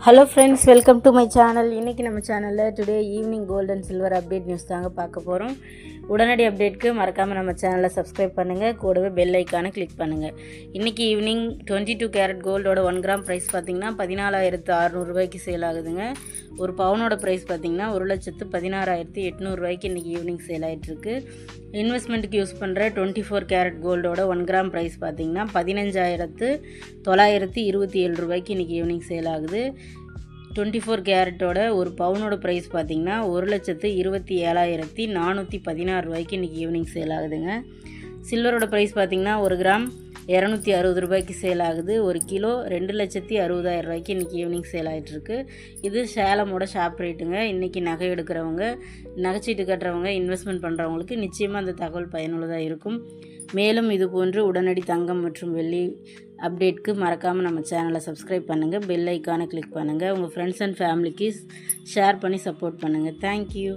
Hello friends, welcome to my channel. இன்றைக்கி நம்ம சேனலில் today evening gold and silver update news தாங்க பார்க்க போகிறோம். உடனடி அப்டேட்க்கு மறக்காமல் நம்ம சேனலை சப்ஸ்கிரைப் பண்ணுங்கள், கூடவே பெல் ஐக்கானை கிளிக் பண்ணுங்கள். இன்றைக்கி ஈவினிங் 22 கேரட் கோல்டோட 1 கிராம் ப்ரைஸ் பார்த்திங்கன்னா 14,600 ரூபாய்க்கு சேல் ஆகுதுங்க. ஒரு பவுனோட ப்ரைஸ் பார்த்திங்கன்னா 1,16,800 ரூபாய்க்கு இன்றைக்கி ஈவினிங் சேல் ஆகிட்டுருக்கு. இன்வெஸ்ட்மெண்ட்டுக்கு யூஸ் பண்ணுற 24 கேரட் கோல்டோட 1 கிராம் ப்ரைஸ் பார்த்திங்கன்னா 15,927 ரூபாய்க்கு இன்றைக்கி ஈவினிங் சேல் ஆகுது. 24 கேரட்டோட ஒரு பவுனோட ப்ரைஸ் பார்த்திங்கன்னா 1,27,416 ரூபாய்க்கு இன்றைக்கி ஈவினிங் சேல் ஆகுதுங்க. சில்வரோட ப்ரைஸ் பார்த்திங்கன்னா 1 கிராம் 260 ரூபாய்க்கு சேல் ஆகுது. 1 கிலோ 2,60,000 ரூபாய்க்கு இன்றைக்கி ஈவினிங் சேல் ஆகிட்டுருக்கு. இது சேலமோட ஷாப் ரேட்டுங்க. இன்றைக்கி நகை எடுக்கிறவங்க, நகைச்சீட்டு கட்டுறவங்க, இன்வெஸ்ட்மெண்ட் பண்ணுறவங்களுக்கு நிச்சயமாக அந்த தகவல் பயனுள்ளதாக இருக்கும். மேலும் இது போன்று உடனடி தங்கம் மற்றும் வெள்ளி அப்டேட்க்கு மறக்காமல் நம்ம சேனலை சப்ஸ்கிரைப் பண்ணுங்கள், பெல் ஐக்கானை கிளிக் பண்ணுங்கள், உங்கள் ஃப்ரெண்ட்ஸ் அண்ட் ஃபேமிலிக்கு ஷேர் பண்ணி சப்போர்ட் பண்ணுங்கள். தேங்க்யூ.